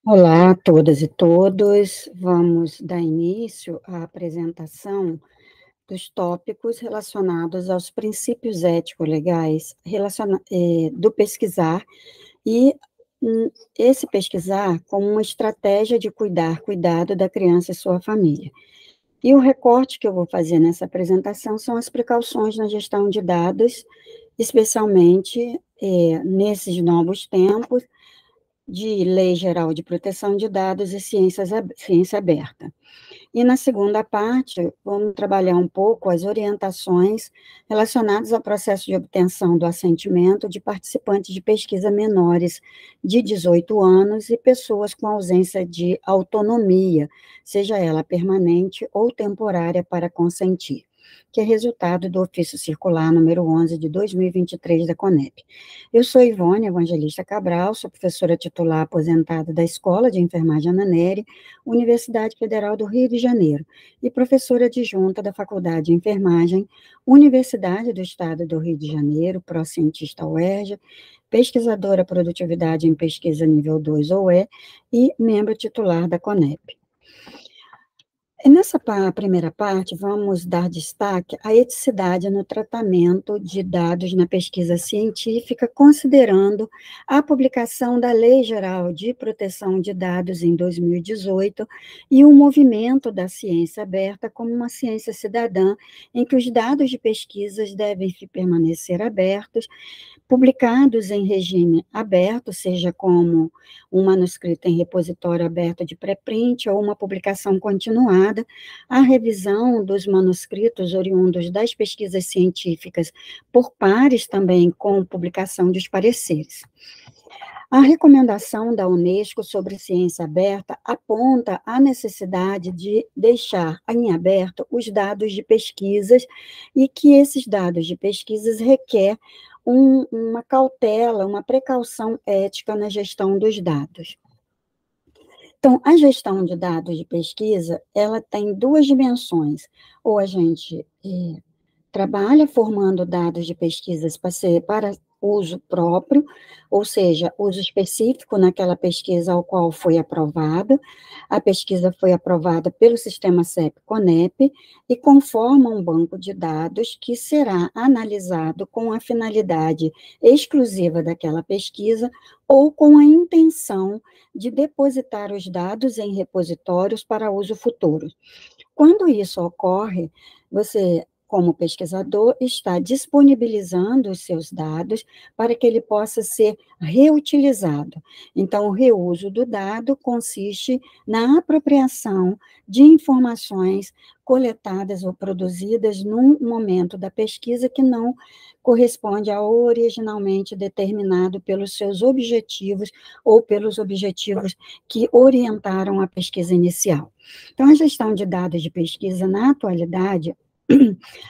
Olá a todas e todos. Vamos dar início à apresentação dos tópicos relacionados aos princípios ético-legais do pesquisar e esse pesquisar como uma estratégia de cuidado da criança e sua família. E o recorte que eu vou fazer nessa apresentação são as precauções na gestão de dados, especialmente nesses novos tempos, de Lei Geral de Proteção de Dados e Ciência Aberta. E na segunda parte, vamos trabalhar um pouco as orientações relacionadas ao processo de obtenção do assentimento de participantes de pesquisa menores de 18 anos e pessoas com ausência de autonomia, seja ela permanente ou temporária, para consentir, que é resultado do ofício circular número 11 de 2023 da CONEP. Eu sou Ivone Evangelista Cabral, sou professora titular aposentada da Escola de Enfermagem Ana Nery, Universidade Federal do Rio de Janeiro, e professora adjunta da Faculdade de Enfermagem, Universidade do Estado do Rio de Janeiro, pró-cientista UERJ, pesquisadora produtividade em pesquisa nível 2 OE e membro titular da CONEP. Nessa primeira parte, vamos dar destaque à eticidade no tratamento de dados na pesquisa científica, considerando a publicação da Lei Geral de Proteção de Dados em 2018 e o movimento da ciência aberta como uma ciência cidadã, em que os dados de pesquisas devem permanecer abertos, publicados em regime aberto, seja como um manuscrito em repositório aberto de pré-print ou uma publicação continuada, a revisão dos manuscritos oriundos das pesquisas científicas por pares também com publicação dos pareceres. A recomendação da Unesco sobre ciência aberta aponta a necessidade de deixar em aberto os dados de pesquisas e que esses dados de pesquisas requer uma cautela, uma precaução ética na gestão dos dados. Então, a gestão de dados de pesquisa, ela tem duas dimensões. Ou a gente trabalha formando dados de pesquisas para uso próprio, ou seja, uso específico naquela pesquisa ao qual foi aprovada. A pesquisa foi aprovada pelo sistema CEP-CONEP e conforma um banco de dados que será analisado com a finalidade exclusiva daquela pesquisa ou com a intenção de depositar os dados em repositórios para uso futuro. Quando isso ocorre, você, como pesquisador, está disponibilizando os seus dados para que ele possa ser reutilizado. Então, o reuso do dado consiste na apropriação de informações coletadas ou produzidas num momento da pesquisa que não corresponde ao originalmente determinado pelos seus objetivos ou pelos objetivos que orientaram a pesquisa inicial. Então, a gestão de dados de pesquisa, na atualidade,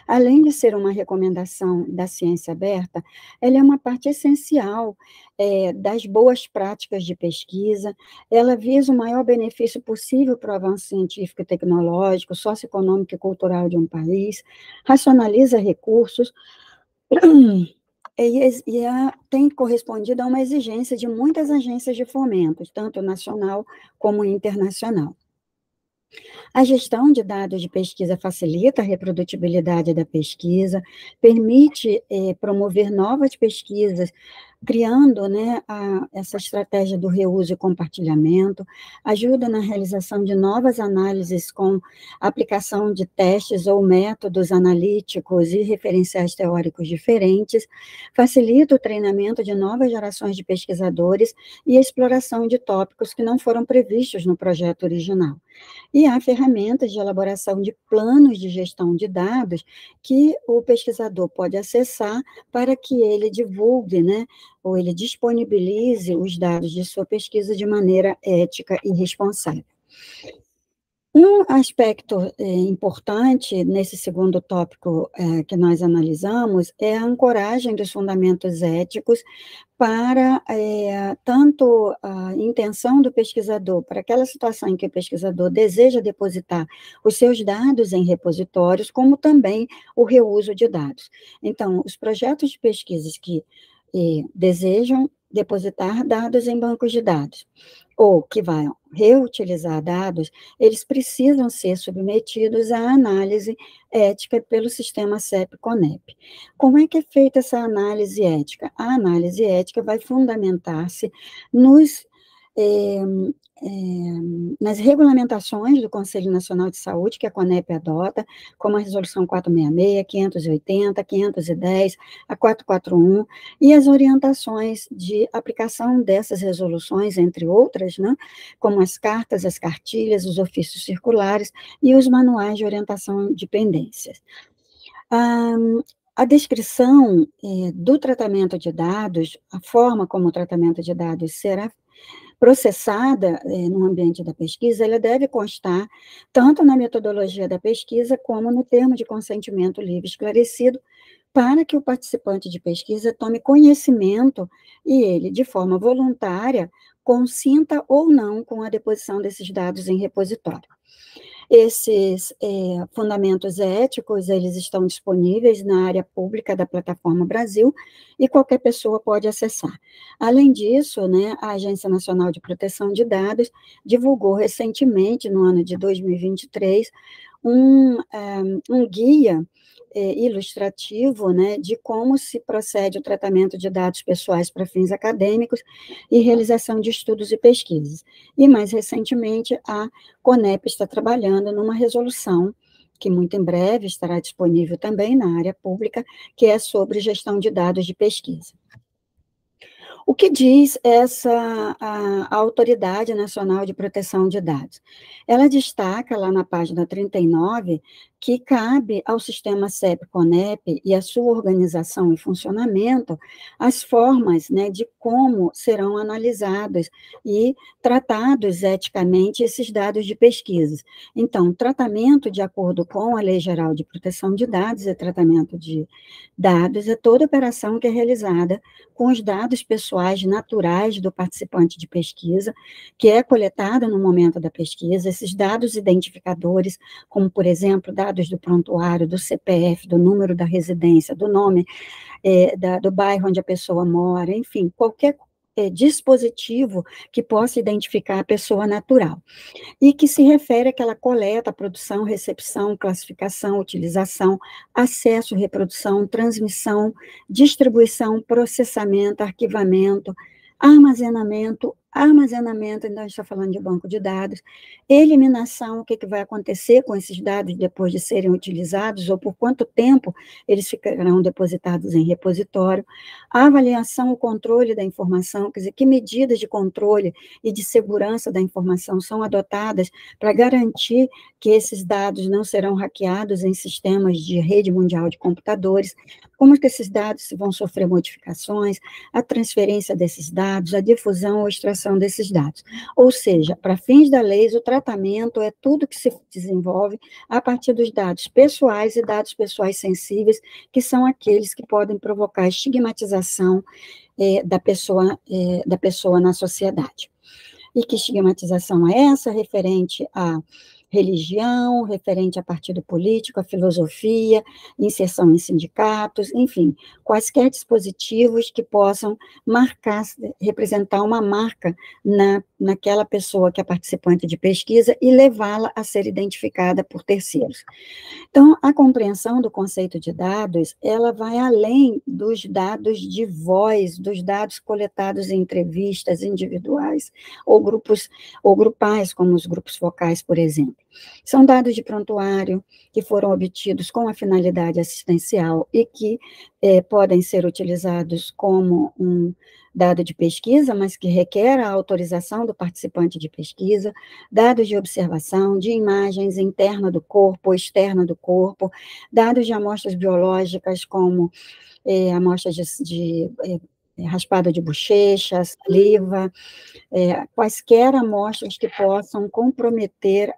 além de ser uma recomendação da ciência aberta, ela é uma parte essencial das boas práticas de pesquisa, ela visa o maior benefício possível para o avanço científico e tecnológico, socioeconômico e cultural de um país, racionaliza recursos, tem correspondido a uma exigência de muitas agências de fomento, tanto nacional como internacional. A gestão de dados de pesquisa facilita a reprodutibilidade da pesquisa, permite promover novas pesquisas, criando, né, essa estratégia do reuso e compartilhamento, ajuda na realização de novas análises com aplicação de testes ou métodos analíticos e referenciais teóricos diferentes, facilita o treinamento de novas gerações de pesquisadores e a exploração de tópicos que não foram previstos no projeto original. E há ferramentas de elaboração de planos de gestão de dados que o pesquisador pode acessar para que ele divulgue, né, ou ele disponibilize os dados de sua pesquisa de maneira ética e responsável. Um aspecto importante nesse segundo tópico que nós analisamos é a ancoragem dos fundamentos éticos para tanto a intenção do pesquisador, para aquela situação em que o pesquisador deseja depositar os seus dados em repositórios, como também o reuso de dados. Então, os projetos de pesquisas que desejam depositar dados em bancos de dados, ou que vão reutilizar dados, eles precisam ser submetidos à análise ética pelo sistema CEP-CONEP. Como é que é feita essa análise ética? A análise ética vai fundamentar-se nos é, nas regulamentações do Conselho Nacional de Saúde, que a CONEP adota, como a Resolução 466, 580, 510, a 441, e as orientações de aplicação dessas resoluções, entre outras, né, como as cartas, as cartilhas, os ofícios circulares e os manuais de orientação de pendências. A descrição do tratamento de dados, a forma como o tratamento de dados será processada no ambiente da pesquisa, ela deve constar tanto na metodologia da pesquisa como no termo de consentimento livre esclarecido, para que o participante de pesquisa tome conhecimento e ele, de forma voluntária, consinta ou não com a deposição desses dados em repositório. Esses fundamentos éticos, eles estão disponíveis na área pública da Plataforma Brasil e qualquer pessoa pode acessar. Além disso, né, a Agência Nacional de Proteção de Dados divulgou recentemente, no ano de 2023, um guia ilustrativo, né, de como se procede o tratamento de dados pessoais para fins acadêmicos e realização de estudos e pesquisas. E, mais recentemente, a CONEP está trabalhando numa resolução que muito em breve estará disponível também na área pública, que é sobre gestão de dados de pesquisa. O que diz a Autoridade Nacional de Proteção de Dados? Ela destaca lá na página 39 que cabe ao sistema CEP-CONEP e a sua organização e funcionamento as formas, né, de como serão analisados e tratados eticamente esses dados de pesquisa. Então, tratamento de acordo com a Lei Geral de Proteção de Dados e tratamento de dados é toda operação que é realizada com os dados pessoais naturais do participante de pesquisa, que é coletada no momento da pesquisa, esses dados identificadores, como, por exemplo, dados do prontuário, do CPF, do número da residência, do nome do bairro onde a pessoa mora, enfim, qualquer dispositivo que possa identificar a pessoa natural, e que se refere àquela coleta, produção, recepção, classificação, utilização, acesso, reprodução, transmissão, distribuição, processamento, arquivamento, armazenamento, então a gente está falando de banco de dados, eliminação, o que vai acontecer com esses dados depois de serem utilizados, ou por quanto tempo eles ficarão depositados em repositório, avaliação, o controle da informação, quer dizer, que medidas de controle e de segurança da informação são adotadas para garantir que esses dados não serão hackeados em sistemas de rede mundial de computadores, como que esses dados vão sofrer modificações, a transferência desses dados, a difusão ou extração desses dados. Ou seja, para fins da lei, o tratamento é tudo que se desenvolve a partir dos dados pessoais e dados pessoais sensíveis, que são aqueles que podem provocar estigmatização da pessoa na sociedade. E que estigmatização é essa? Referente a religião, referente a partido político, a filosofia, inserção em sindicatos, enfim, quaisquer dispositivos que possam marcar, representar uma marca naquela pessoa que é participante de pesquisa e levá-la a ser identificada por terceiros. Então, a compreensão do conceito de dados, ela vai além dos dados de voz, dos dados coletados em entrevistas individuais ou grupais, como os grupos focais, por exemplo. São dados de prontuário que foram obtidos com a finalidade assistencial e que podem ser utilizados como um dado de pesquisa, mas que requer a autorização do participante de pesquisa, dados de observação, de imagens interna do corpo ou externa do corpo, dados de amostras biológicas, como amostras de raspada de bochecha, saliva, quaisquer amostras que possam comprometer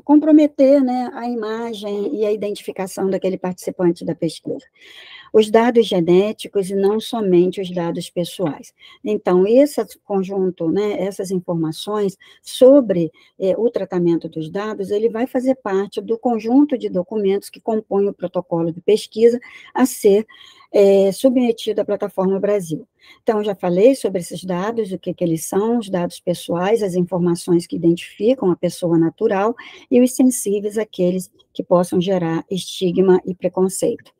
comprometer, né, a imagem e a identificação daquele participante da pesquisa. Os dados genéticos e não somente os dados pessoais. Então, esse conjunto, né, essas informações sobre o tratamento dos dados, ele vai fazer parte do conjunto de documentos que compõem o protocolo de pesquisa a ser submetido à plataforma Brasil. Então, já falei sobre esses dados, o que eles são, os dados pessoais, as informações que identificam a pessoa natural e os sensíveis, aqueles que possam gerar estigma e preconceito.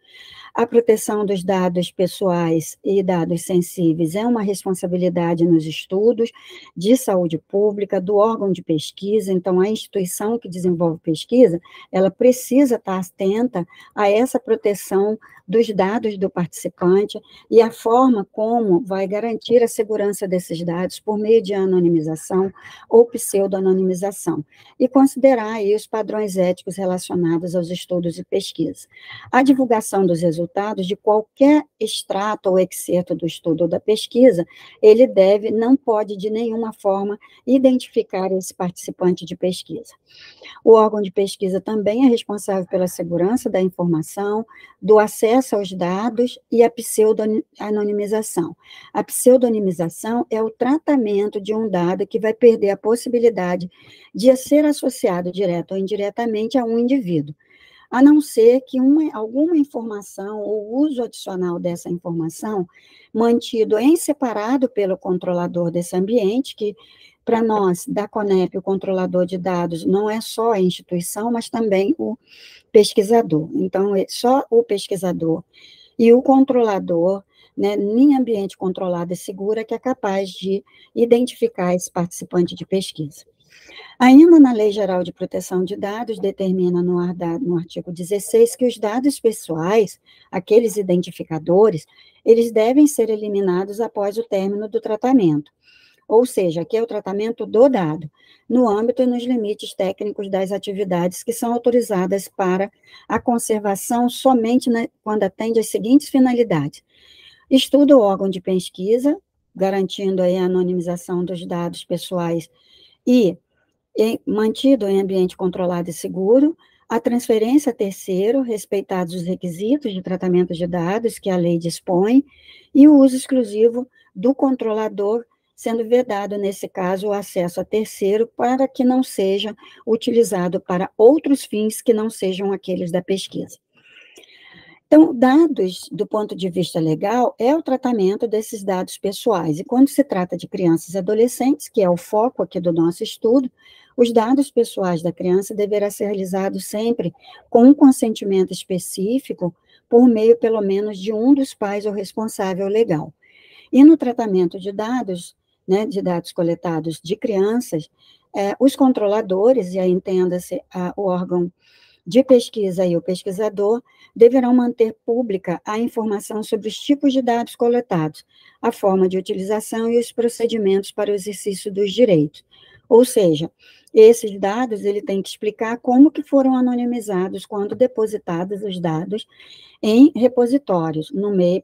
A proteção dos dados pessoais e dados sensíveis é uma responsabilidade nos estudos de saúde pública, do órgão de pesquisa, então a instituição que desenvolve pesquisa, ela precisa estar atenta a essa proteção dos dados do participante e a forma como vai garantir a segurança desses dados por meio de anonimização ou pseudo-anonimização, e considerar aí os padrões éticos relacionados aos estudos e pesquisa. A divulgação dos resultados de qualquer extrato ou excerto do estudo ou da pesquisa, ele não pode de nenhuma forma identificar esse participante de pesquisa. O órgão de pesquisa também é responsável pela segurança da informação, do acesso aos dados e a pseudonimização. A pseudonimização é o tratamento de um dado que vai perder a possibilidade de ser associado direto ou indiretamente a um indivíduo, a não ser que alguma informação ou uso adicional dessa informação, mantido em separado pelo controlador desse ambiente, que para nós, da CONEP, o controlador de dados não é só a instituição, mas também o pesquisador. Então, só o pesquisador e o controlador, né, em ambiente controlado e seguro, é que é capaz de identificar esse participante de pesquisa. Ainda na Lei Geral de Proteção de Dados, determina no artigo 16 que os dados pessoais, aqueles identificadores, eles devem ser eliminados após o término do tratamento. Ou seja, aqui é o tratamento do dado, no âmbito e nos limites técnicos das atividades que são autorizadas para a conservação somente quando atende às seguintes finalidades: estudo ou órgão de pesquisa, garantindo aí a anonimização dos dados pessoais e mantido em ambiente controlado e seguro, a transferência a terceiro, respeitados os requisitos de tratamento de dados que a lei dispõe, e o uso exclusivo do controlador, sendo vedado, nesse caso, o acesso a terceiro, para que não seja utilizado para outros fins que não sejam aqueles da pesquisa. Então, dados, do ponto de vista legal, é o tratamento desses dados pessoais. E quando se trata de crianças e adolescentes, que é o foco aqui do nosso estudo, os dados pessoais da criança deverá ser realizados sempre com um consentimento específico, por meio, pelo menos, de um dos pais ou responsável legal. E no tratamento de dados, né, de dados coletados de crianças, os controladores, e aí entenda-se o órgão de pesquisa e o pesquisador, deverão manter pública a informação sobre os tipos de dados coletados, a forma de utilização e os procedimentos para o exercício dos direitos. Ou seja, esses dados, ele tem que explicar como que foram anonimizados quando depositados os dados em repositórios,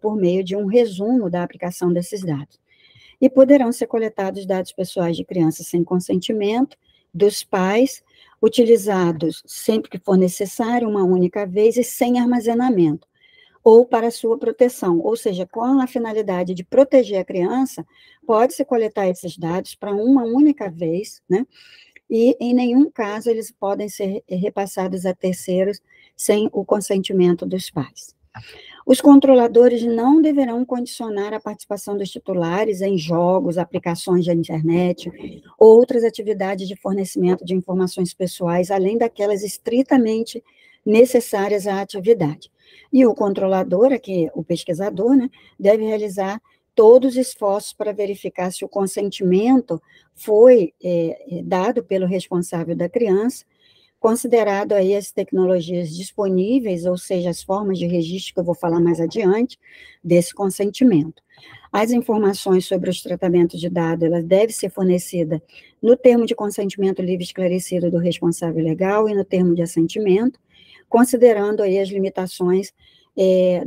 por meio de um resumo da aplicação desses dados. E poderão ser coletados dados pessoais de crianças sem consentimento dos pais, utilizados sempre que for necessário, uma única vez e sem armazenamento, ou para sua proteção, ou seja, com a finalidade de proteger a criança, pode-se coletar esses dados para uma única vez, né? E em nenhum caso eles podem ser repassados a terceiros sem o consentimento dos pais. Os controladores não deverão condicionar a participação dos titulares em jogos, aplicações de internet, ou outras atividades de fornecimento de informações pessoais, além daquelas estritamente necessárias à atividade. E o controlador, aqui o pesquisador, né, deve realizar todos os esforços para verificar se o consentimento foi dado pelo responsável da criança, considerado aí as tecnologias disponíveis, ou seja, as formas de registro que eu vou falar mais adiante, desse consentimento. As informações sobre os tratamentos de dados, elas devem ser fornecidas no termo de consentimento livre e esclarecido do responsável legal e no termo de assentimento, considerando aí as limitações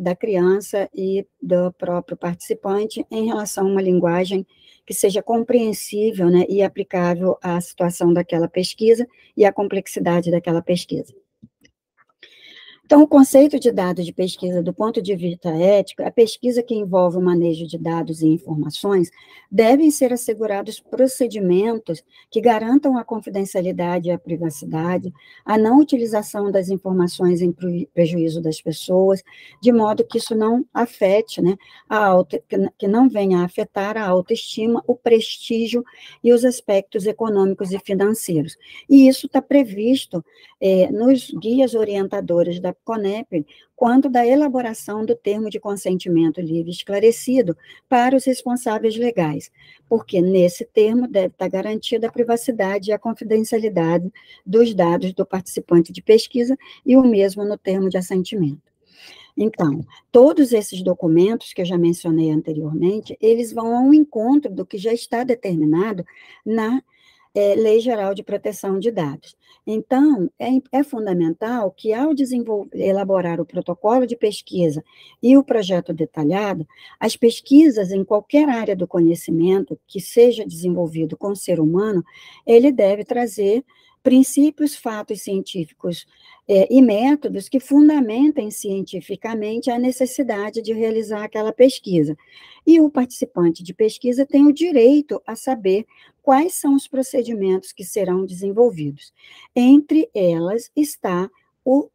da criança e do próprio participante em relação a uma linguagem que seja compreensível, né, e aplicável à situação daquela pesquisa e à complexidade daquela pesquisa. Então, o conceito de dados de pesquisa, do ponto de vista ético, a pesquisa que envolve o manejo de dados e informações, devem ser assegurados procedimentos que garantam a confidencialidade e a privacidade, a não utilização das informações em prejuízo das pessoas, de modo que isso não afete, né, que não venha a afetar a autoestima, o prestígio e os aspectos econômicos e financeiros. E isso está previsto nos guias orientadores da CONEP, quanto da elaboração do termo de consentimento livre e esclarecido para os responsáveis legais, porque nesse termo deve estar garantida a privacidade e a confidencialidade dos dados do participante de pesquisa e o mesmo no termo de assentimento. Então, todos esses documentos que eu já mencionei anteriormente, eles vão ao encontro do que já está determinado na Lei Geral de Proteção de Dados. Então, é fundamental que, ao elaborar o protocolo de pesquisa e o projeto detalhado, as pesquisas em qualquer área do conhecimento que seja desenvolvido com o ser humano, ele deve trazer princípios, fatos científicos e métodos que fundamentem cientificamente a necessidade de realizar aquela pesquisa. E o participante de pesquisa tem o direito a saber quais são os procedimentos que serão desenvolvidos. Entre elas está o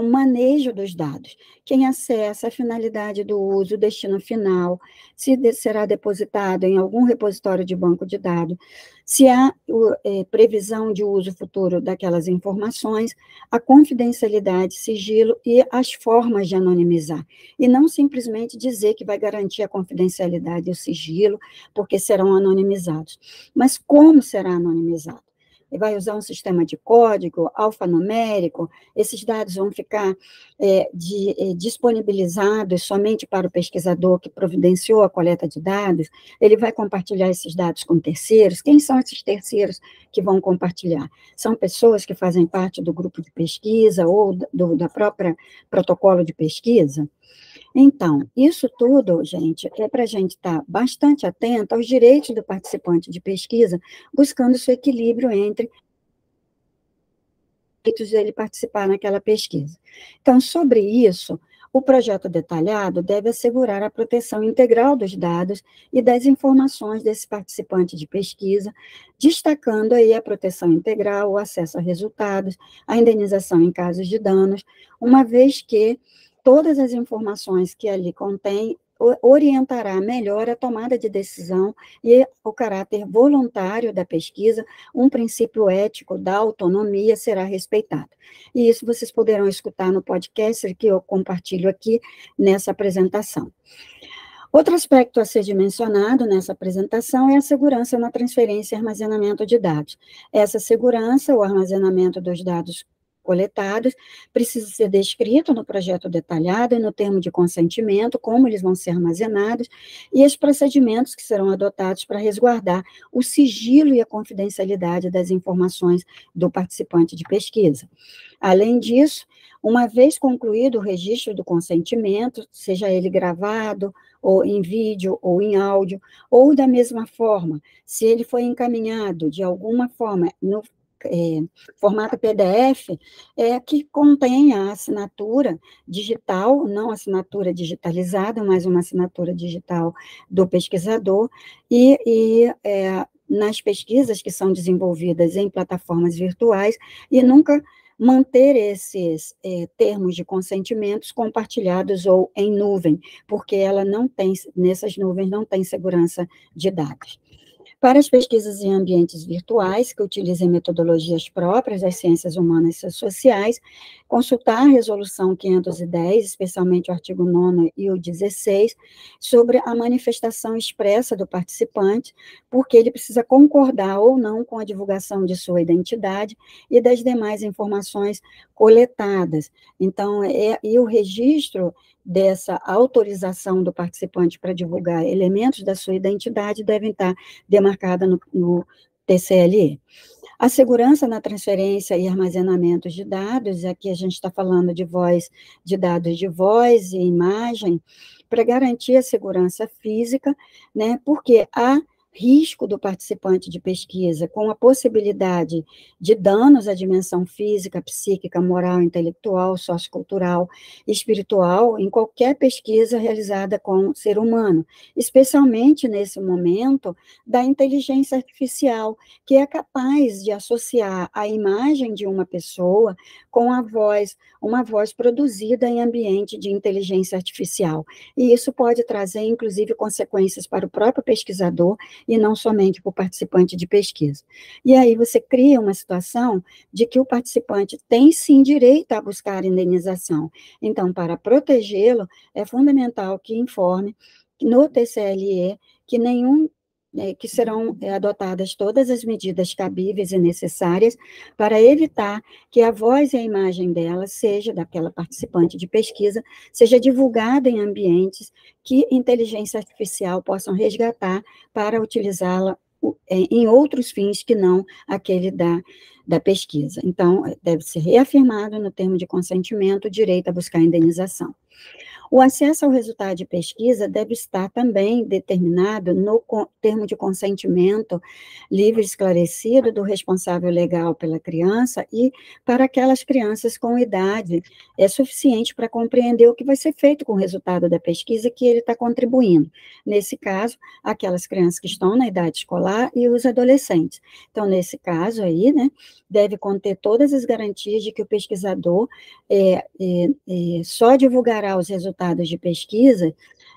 manejo dos dados, quem acessa, a finalidade do uso, o destino final, se será depositado em algum repositório de banco de dados, se há previsão de uso futuro daquelas informações, a confidencialidade, sigilo e as formas de anonimizar. E não simplesmente dizer que vai garantir a confidencialidade e o sigilo, porque serão anonimizados. Mas como será anonimizado? Vai usar um sistema de código alfanumérico, esses dados vão ficar disponibilizados somente para o pesquisador que providenciou a coleta de dados, ele vai compartilhar esses dados com terceiros. Quem são esses terceiros que vão compartilhar? São pessoas que fazem parte do grupo de pesquisa ou da própria protocolo de pesquisa? Então, isso tudo, gente, é para a gente estar bastante atento aos direitos do participante de pesquisa, buscando seu equilíbrio entre direitos dele participar naquela pesquisa. Então, sobre isso, o projeto detalhado deve assegurar a proteção integral dos dados e das informações desse participante de pesquisa, destacando aí a proteção integral, o acesso a resultados, a indenização em casos de danos, uma vez que todas as informações que ali contém orientará melhor a tomada de decisão e o caráter voluntário da pesquisa, um princípio ético da autonomia será respeitado. E isso vocês poderão escutar no podcast que eu compartilho aqui nessa apresentação. Outro aspecto a ser mencionado nessa apresentação é a segurança na transferência e armazenamento de dados. Essa segurança, o armazenamento dos dados coletados, precisa ser descrito no projeto detalhado e no termo de consentimento, como eles vão ser armazenados, e os procedimentos que serão adotados para resguardar o sigilo e a confidencialidade das informações do participante de pesquisa. Além disso, uma vez concluído o registro do consentimento, seja ele gravado, ou em vídeo, ou em áudio, ou da mesma forma, se ele foi encaminhado de alguma forma no formato PDF, que contém a assinatura digital, não assinatura digitalizada, mas uma assinatura digital do pesquisador, e nas pesquisas que são desenvolvidas em plataformas virtuais, e nunca manter esses termos de consentimentos compartilhados ou em nuvem, porque ela não tem, nessas nuvens não tem segurança de dados. Para as pesquisas em ambientes virtuais, que utilizem metodologias próprias das ciências humanas e sociais, consultar a Resolução 510, especialmente o artigo 9º e o 16, sobre a manifestação expressa do participante, porque ele precisa concordar ou não com a divulgação de sua identidade e das demais informações coletadas. Então, e o registro dessa autorização do participante para divulgar elementos da sua identidade devem estar demarcada no TCLE. A segurança na transferência e armazenamento de dados, aqui a gente está falando de dados de voz e imagem, para garantir a segurança física, né, porque há risco do participante de pesquisa, com a possibilidade de danos à dimensão física, psíquica, moral, intelectual, sociocultural, espiritual, em qualquer pesquisa realizada com o ser humano, especialmente nesse momento da inteligência artificial, que é capaz de associar a imagem de uma pessoa com a voz, uma voz produzida em ambiente de inteligência artificial. E isso pode trazer, inclusive, consequências para o próprio pesquisador e não somente para o participante de pesquisa. E aí você cria uma situação de que o participante tem sim direito a buscar indenização. Então, para protegê-lo, é fundamental que informe no TCLE que que serão adotadas todas as medidas cabíveis e necessárias para evitar que a voz e a imagem dela, seja daquela participante de pesquisa, seja divulgada em ambientes que inteligência artificial possam resgatar para utilizá-la em outros fins que não aquele da pesquisa. Então, deve ser reafirmado no termo de consentimento o direito a buscar indenização. O acesso ao resultado de pesquisa deve estar também determinado no termo de consentimento livre e esclarecido do responsável legal pela criança e para aquelas crianças com idade suficiente para compreender o que vai ser feito com o resultado da pesquisa que ele está contribuindo. Nesse caso, aquelas crianças que estão na idade escolar e os adolescentes. Então, nesse caso aí, né, deve conter todas as garantias de que o pesquisador só divulgará os resultados de pesquisa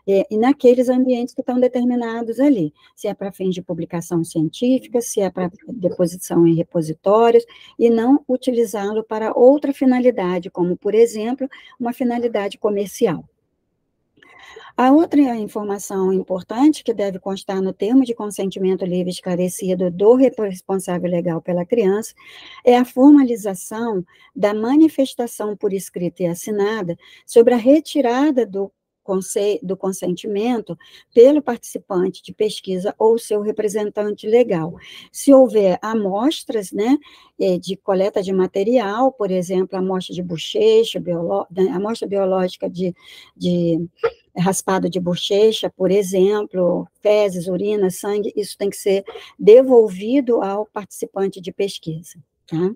e naqueles ambientes que estão determinados ali, se é para fins de publicação científica, se é para deposição em repositórios, e não utilizá-lo para outra finalidade, como, por exemplo, uma finalidade comercial. A outra informação importante que deve constar no termo de consentimento livre e esclarecido do responsável legal pela criança é a formalização da manifestação por escrita e assinada sobre a retirada do consentimento pelo participante de pesquisa ou seu representante legal. Se houver amostras, né, de coleta de material, por exemplo, amostra de bochecha, amostra biológica de raspado de bochecha, por exemplo, fezes, urina, sangue, isso tem que ser devolvido ao participante de pesquisa, tá?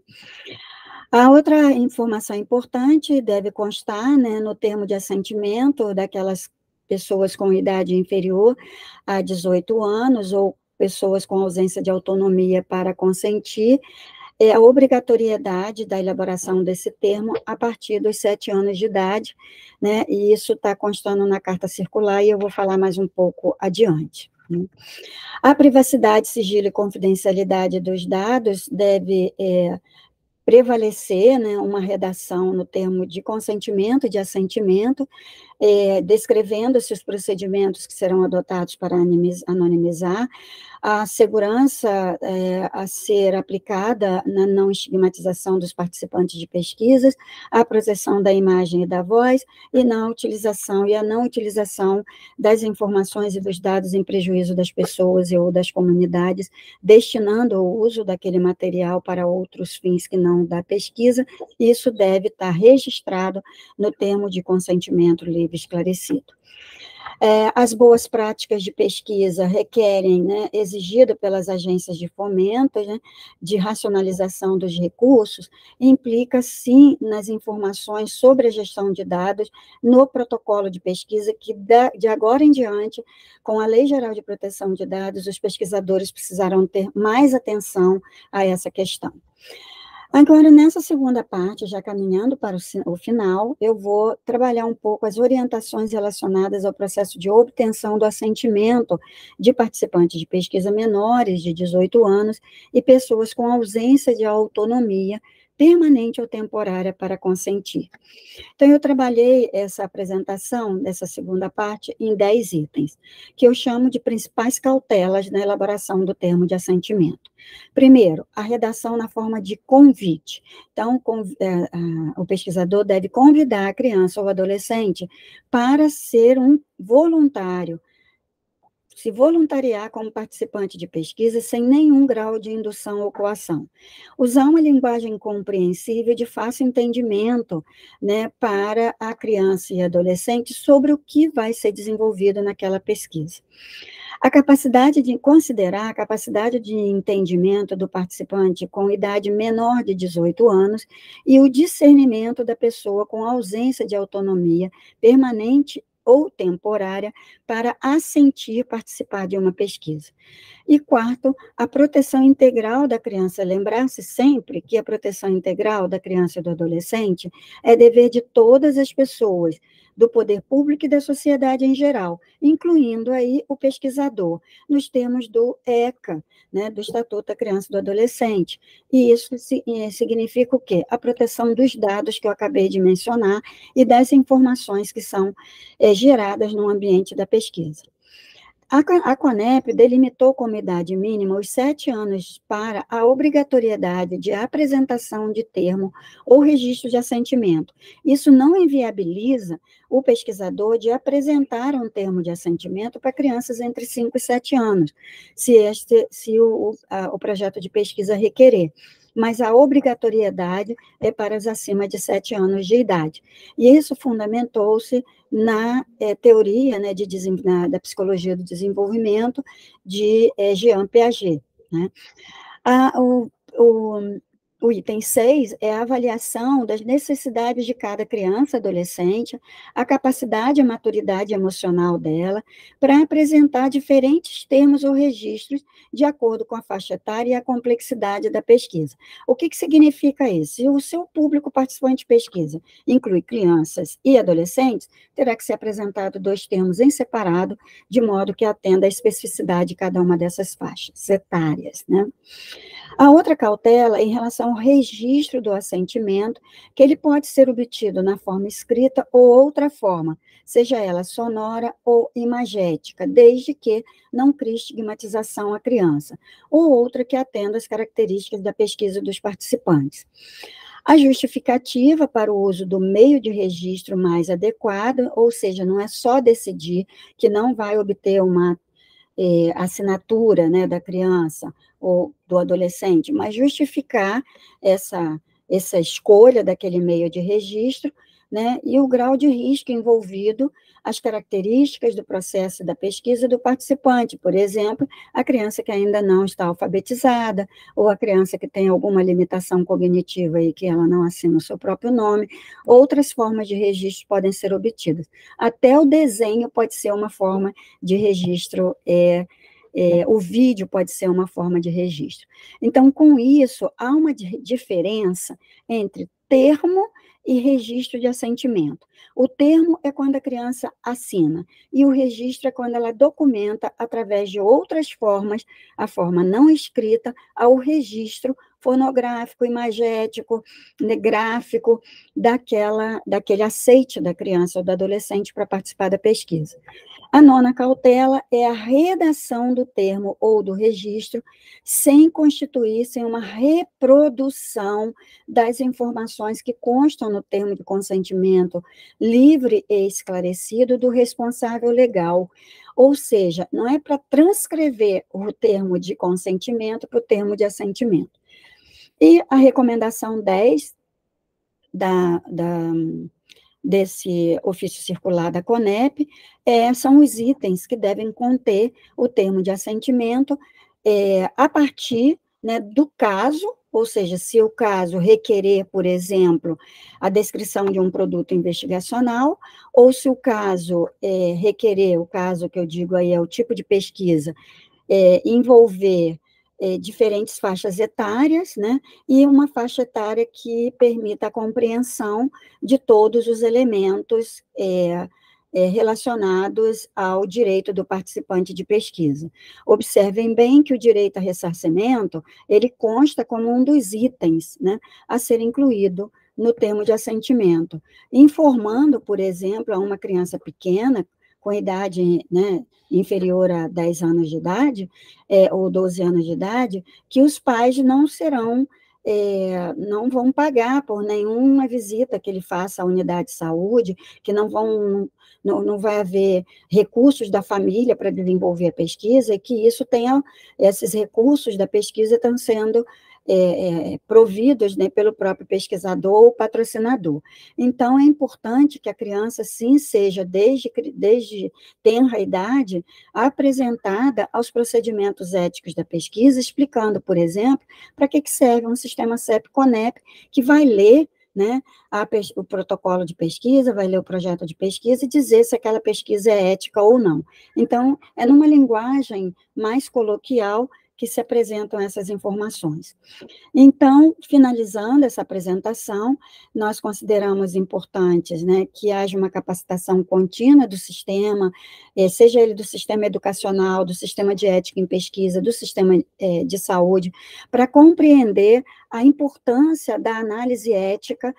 A outra informação importante deve constar, né, no termo de assentimento daquelas pessoas com idade inferior a 18 anos ou pessoas com ausência de autonomia para consentir, a obrigatoriedade da elaboração desse termo a partir dos 7 anos de idade, né, e isso está constando na carta circular, e eu vou falar mais um pouco adiante. Né. A privacidade, sigilo e confidencialidade dos dados deve prevalecer, né, uma redação no termo de consentimento, de assentimento, descrevendo-se os procedimentos que serão adotados para anonimizar, a segurança a ser aplicada na não estigmatização dos participantes de pesquisas, a proteção da imagem e da voz, e a não utilização das informações e dos dados em prejuízo das pessoas ou das comunidades, destinando o uso daquele material para outros fins que não da pesquisa, isso deve estar registrado no termo de consentimento livre esclarecido. As boas práticas de pesquisa requerem, né, exigido pelas agências de fomento, né, de racionalização dos recursos, implica, sim, nas informações sobre a gestão de dados no protocolo de pesquisa, que de agora em diante, com a Lei Geral de Proteção de Dados, os pesquisadores precisarão ter mais atenção a essa questão. Agora, nessa segunda parte, já caminhando para o final, eu vou trabalhar um pouco as orientações relacionadas ao processo de obtenção do assentimento de participantes de pesquisa menores de 18 anos e pessoas com ausência de autonomia permanente ou temporária para consentir. Então, eu trabalhei essa apresentação, dessa segunda parte, em 10 itens, que eu chamo de principais cautelas na elaboração do termo de assentimento. Primeiro, a redação na forma de convite. Então, o pesquisador deve convidar a criança ou adolescente para ser um voluntário se voluntariar como participante de pesquisa sem nenhum grau de indução ou coação. Usar uma linguagem compreensível de fácil entendimento, né, para a criança e adolescente sobre o que vai ser desenvolvido naquela pesquisa. A capacidade de considerar a capacidade de entendimento do participante com idade menor de 18 anos e o discernimento da pessoa com ausência de autonomia permanente ou temporária para assentir participar de uma pesquisa. E quarto, a proteção integral da criança. Lembrar-se sempre que a proteção integral da criança e do adolescente é dever de todas as pessoas, do poder público e da sociedade em geral, incluindo aí o pesquisador, nos termos do ECA, né, do Estatuto da Criança e do Adolescente. E isso significa o quê? A proteção dos dados que eu acabei de mencionar e das informações que são geradas no ambiente da pesquisa. A CONEP delimitou como idade mínima os 7 anos para a obrigatoriedade de apresentação de termo ou registro de assentimento. Isso não inviabiliza o pesquisador de apresentar um termo de assentimento para crianças entre 5 e 7 anos, se o projeto de pesquisa requerer. Mas a obrigatoriedade é para os acima de 7 anos de idade. E isso fundamentou-se na teoria, né, da psicologia do desenvolvimento de Jean Piaget, né? O item 6 é a avaliação das necessidades de cada criança, adolescente, a capacidade e a maturidade emocional dela, para apresentar diferentes termos ou registros de acordo com a faixa etária e a complexidade da pesquisa. O que significa isso? Se o seu público participante de pesquisa inclui crianças e adolescentes, terá que ser apresentado 2 termos em separado, de modo que atenda à especificidade de cada uma dessas faixas etárias, né? A outra cautela em relação ao registro do assentimento, que ele pode ser obtido na forma escrita ou outra forma, seja ela sonora ou imagética, desde que não crie estigmatização à criança, ou outra que atenda às características da pesquisa dos participantes. A justificativa para o uso do meio de registro mais adequado, ou seja, não é só decidir que não vai obter uma assinatura, né, da criança ou do adolescente, mas justificar essa escolha daquele meio de registro, né, e o grau de risco envolvido, as características do processo da pesquisa do participante, por exemplo, a criança que ainda não está alfabetizada, ou a criança que tem alguma limitação cognitiva e que ela não assina o seu próprio nome, outras formas de registro podem ser obtidas. Até o desenho pode ser uma forma de registro, o vídeo pode ser uma forma de registro. Então, com isso, há uma diferença entre termo e registro de assentimento. O termo é quando a criança assina, e o registro é quando ela documenta, através de outras formas, a forma não escrita, ao registro fonográfico, imagético, né, gráfico, daquele aceite da criança ou do adolescente para participar da pesquisa. A 9ª cautela é a redação do termo ou do registro sem constituir-se em uma reprodução das informações que constam no termo de consentimento livre e esclarecido do responsável legal. Ou seja, não é para transcrever o termo de consentimento para o termo de assentimento. E a recomendação 10 desse ofício circular da CONEP, são os itens que devem conter o termo de assentimento a partir, né, do caso, ou seja, se o caso requerer, por exemplo, a descrição de um produto investigacional, ou se o caso requerer, o caso que eu digo aí é o tipo de pesquisa, envolver diferentes faixas etárias, né, e uma faixa etária que permita a compreensão de todos os elementos relacionados ao direito do participante de pesquisa. Observem bem que o direito a ressarcimento, ele consta como um dos itens, né, a ser incluído no termo de assentimento, informando, por exemplo, a uma criança pequena, com idade, né, inferior a 10 anos de idade, ou 12 anos de idade, que os pais não serão não vão pagar por nenhuma visita que ele faça à unidade de saúde, que não vai haver recursos da família para desenvolver a pesquisa, e que esses recursos da pesquisa estão sendo providos, né, pelo próprio pesquisador ou patrocinador. Então, é importante que a criança, sim, seja, desde tenra idade, apresentada aos procedimentos éticos da pesquisa, explicando, por exemplo, para que serve um sistema CEP-CONEP, que vai ler, né, o protocolo de pesquisa, vai ler o projeto de pesquisa e dizer se aquela pesquisa é ética ou não. Então, é numa linguagem mais coloquial que se apresentam essas informações. Então, finalizando essa apresentação, nós consideramos importantes, né, que haja uma capacitação contínua do sistema, seja ele do sistema educacional, do sistema de ética em pesquisa, do sistema de saúde, para compreender a importância da análise ética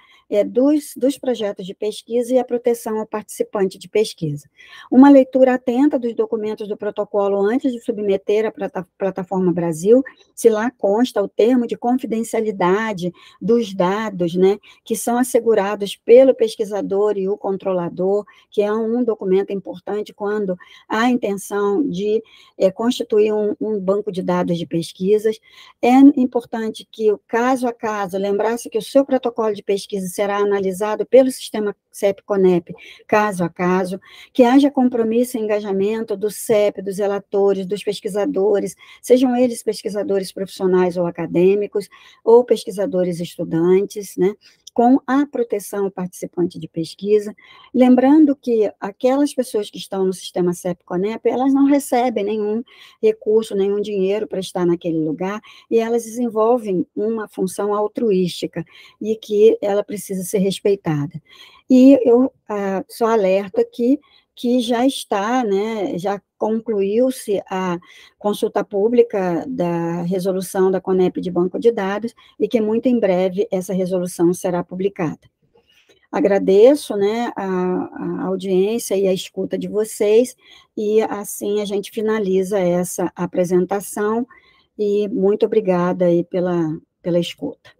dos projetos de pesquisa e a proteção ao participante de pesquisa. Uma leitura atenta dos documentos do protocolo antes de submeter à Plataforma Brasil, se lá consta o termo de confidencialidade dos dados, né, que são assegurados pelo pesquisador e o controlador, que é um documento importante quando há a intenção de constituir um banco de dados de pesquisas. É importante que, caso a caso, lembrasse que o seu protocolo de pesquisa será analisado pelo sistema CEP-CONEP, caso a caso, que haja compromisso e engajamento do CEP, dos relatores, dos pesquisadores, sejam eles pesquisadores profissionais ou acadêmicos, ou pesquisadores estudantes, né, com a proteção ao participante de pesquisa, lembrando que aquelas pessoas que estão no sistema CEP-CONEP, elas não recebem nenhum recurso, nenhum dinheiro para estar naquele lugar, e elas desenvolvem uma função altruística, e que ela precisa ser respeitada. E eu só alerto aqui que já está, né, já concluiu-se a consulta pública da resolução da CONEP de banco de dados, e que muito em breve essa resolução será publicada. Agradeço, né, a audiência e a escuta de vocês, e assim a gente finaliza essa apresentação, e muito obrigada aí pela escuta.